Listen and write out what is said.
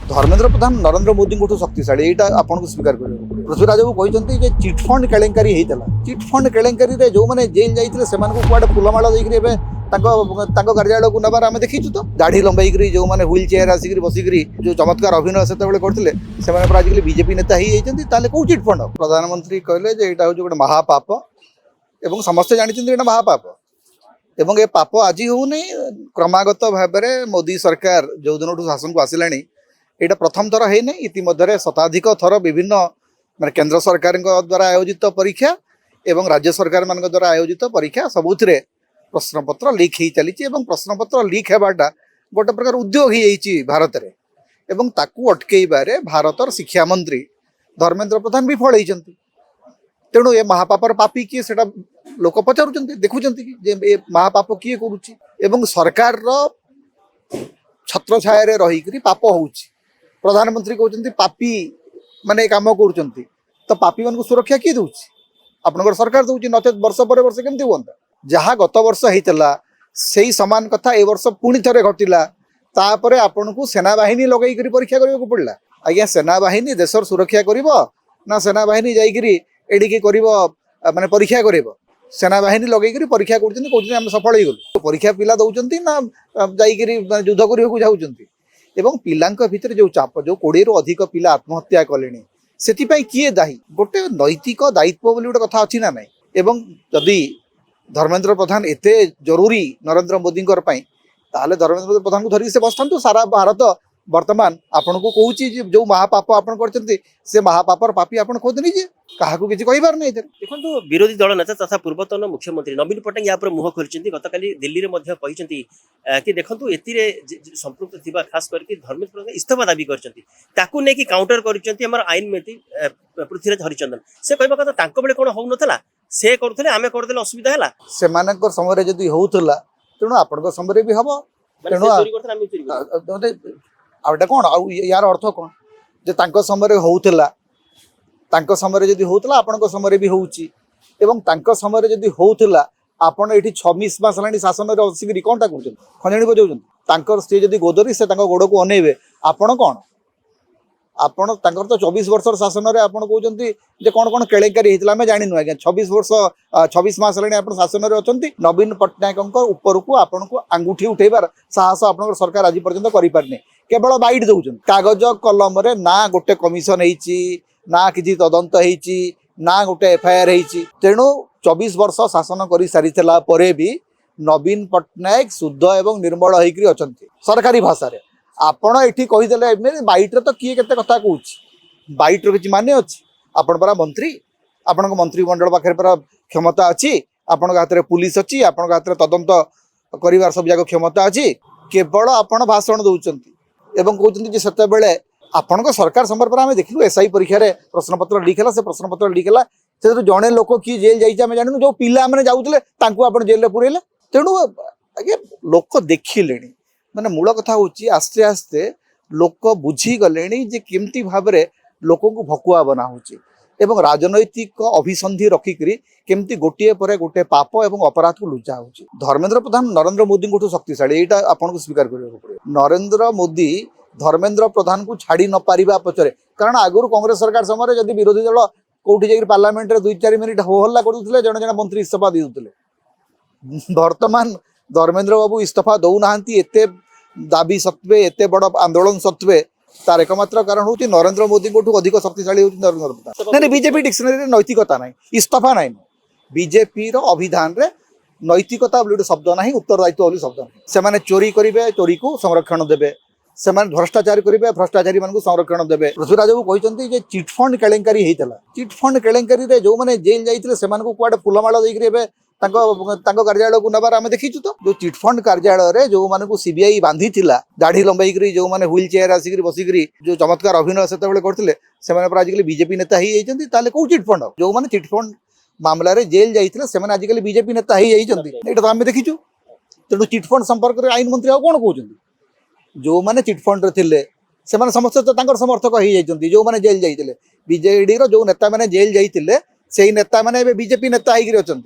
धर्मेंद्र प्रधान नरेंद्र मोदी को शक्तिशाली यहाँ आपको स्वीकार करें। पृथ्वीराज बाबू कहते चिटफंड केलेंकारी होता चिटफंड केलेंकारी जो मैंने जेल जाते से कड़े फुलमाला देकर कार्यालय को नबार आम देखीचु तो दाढ़ी लंबाई जो मैंने व्हील चेयर आसिक बसिक जो चमत्कार अभिनय से करते आजिकल बीजेपी नेता ही जाते कौ चिटफंड प्रधानमंत्री कहले यहाँ हूँ गोटे महापाप एवं समस्ते जानते महापाप एवं ये पाप आज होनी क्रमागत भाव में मोदी सरकार जो दिन शासन को आसला यहाँ प्रथम थर है इतिमध्य शताधिक थर विभिन्न माने केंद्र सरकार द्वारा आयोजित परीक्षा एवं राज्य सरकार मान द्वारा आयोजित परीक्षा सबुथिरे प्रश्नपत्र लीक हो चली प्रश्नपत्र लीक होगाटा गोटे प्रकार उद्योग हो भारत में एवं ताकू अटकईबारे भारतर शिक्षा मंत्री धर्मेंद्र प्रधान विफल होती तेणु ये महापापर पापी किए से लोक पचार देखुं कि महापाप किए करुँच सरकार छत्र छाया रही पाप हो प्रधानमंत्री कहते पापी माने काम कर तो पापी मान सुरक्षा किए दूँ आपनकर सरकार दूसरी नचेत वर्ष पर वर्ष केमती हुआ जहाँ गत वर्ष होता से समान कथा ए वर्ष पुणी थे घटला तापर आपन को सेनाबाहिनी लगेक परीक्षा करने को पड़ा आज्ञा सेनाबाहिनी देशर सुरक्षा ना सेनाबाहिनी जाकि एडिके माने परीक्षा कर सेनाबाहिनी लगेक परीक्षा कर सफल हो गलु परीक्षा पिला दौरान ना जाकि युद्ध करने को जाऊँगी एवं पिलांक भितर जो चाप जो 20 रु अधिक पिला आत्महत्या कले से किए दायी गोटे नैतिक दायित्व बोली गोटे कथा अच्छी ना ना एवं जदि धर्मेंद्र प्रधान एते जरूरी नरेंद्र मोदी ताले धर्मेंद्र प्रधान को धरिक से बसता सारा भारत वर्तमान आपन को कहूँ जो महापाप आपन करते से महापापर पापी आपन खोद नहीं क्या किसी कहीबार नहीं देखो विरोधी दल नेता तथा पूर्वतन मुख्यमंत्री नवीन पट्टनायक यहाँ पर मुह खोली गतकाली दिल्ली में कि देखो ए संपृक्त थी खास करके धर्मेंद्र प्रधान इस्तीफा दाबी कर काउंटर कर आईन मंत्री पृथ्वीराज हरिचंदन से कहवा कथा बेले कौन हो नाला से करते आम करदे असुविधा है से समय जदि होता तेणु आपण समय भी हम तेणु आउटा कौन यार अर्थ कौन जे समय होता समय जदि होता आपण समय भी होउची एवं समय जदि होता आपण ये 26 मास है शासन में बसिक कौन टा कर खंजणी बजाऊँ स्त्री जदि गोदरी से गोड़ को अनेबे आपण कौन आपण तो 24 वर्ष शासन में आपड़ कहते जे कौन कौन केलेंकारी होता आम जाणु आज्ञा 26 मास है आप शासन में अच्छा नवीन पट्टनायक ऊपर को आपण को आंगुठी उठेबार साहस आप सरकार आज पर्यटन करें केवल बैठ दौरान कागज कलम ना गोटे कमिशन ना किसी तदंत ना गोटे एफआईआर तेणु 24 वर्ष शासन कर सारी भी नवीन पट्टनायक शुद्ध एवं निर्मल होकर अच्छा सरकारी भाषा आपण ये कहीदे बैट्रे तो किए केते कथा कहूँ बैट्र किसी मान अच्छी आपण परा मंत्री आपण मंत्रिमंडल पाखे परा क्षमता अच्छी आपण हाथ में पुलिस अच्छी आपण हाथ में तदंत कर सब जाक क्षमता अच्छी केवल आपण भाषण दौरान एवं कहते से आपण सरकार समय पर आम देखलु एसआई परीक्षा प्रश्नपत्र लीक है से प्रश्नपत्र लीक है से जड़े लोक किए जेल जाइए जानू जो पिला मैंने जाऊे आप जेल पुरेले तेणु आगे लोक देखिले माने मूल कथा हूँ आस्ते आस्ते लोक बुझीगले केमती भाव में लोक को भकुआ बना एवं राजनैतिक अभिसंधि रखिक केमती गोटे पर गोटे पाप एवं अपराध को लुचा हो धर्मेंद्र प्रधान नरेंद्र मोदी को शक्तिशाली यहाँ आपको स्वीकार करने पड़े नरेंद्र मोदी धर्मेंद्र प्रधान को छाड़ी न पारिबा पचरे कारण आगुरी कांग्रेस सरकार समय जदि विरोधी दल कौटी जाकर पार्लियामेंट 2-4 मिनिट हो हल्ला करते जड़े जड़े मंत्री इस्तीफा देते वर्तमान धर्मेंद्र बाबू इस्तीफा दौना एत दाबी सत्वे एत बड़ आंदोलन सत्वे तार एकमात्र कारण हूँ नरेंद्र मोदी को अधिक शक्तिशाली हूँ नरेंद्र प्रधान नहीं बीजेपी डिक्शनरी नैतिकता ना इस्तीफा ना बीजेपी अभिधान रे नैतिकता बोली शब्द ना उत्तरदायित्व बोली शब्द से चोरी करेंगे चोरी को संरक्षण देवे से भ्रष्टाचार करेंगे भ्रष्टाचारी मान संरक्षण देवे पृथ्वीराज बाबू कहते चिटफंड केलेंकारी होता चिटफंड केलेंकारी जो मैंने जेल जाते से कड़े फुलमाला देकर कार्यालय को नबार आम देखीचु तो जो चिटफंड कार्यालय जो मानक सीबीआई बांधी दाढ़ी लंबाई जो मैंने व्हील चेयर आसिक बसिक जो चमत्कार अभिनय से करते आजिकल बीजेपी नेता ही जाते कौ चिटफंड जो मैंने चिटफंड मामलें जेल जाते से आजिकल बीजेपी नेता ही जाते तो आम देखीचु तेणु चिटफंड संपर्क में आईन मंत्री कौन कहते जो मैंने चिटफंड थे से समस्त तो समर्थक हो जाती जो मैंने जेल जाते बीजेडी जो नेता मैंने जेल जाते से नेता मैंने बीजेपी नेता होकर अच्छा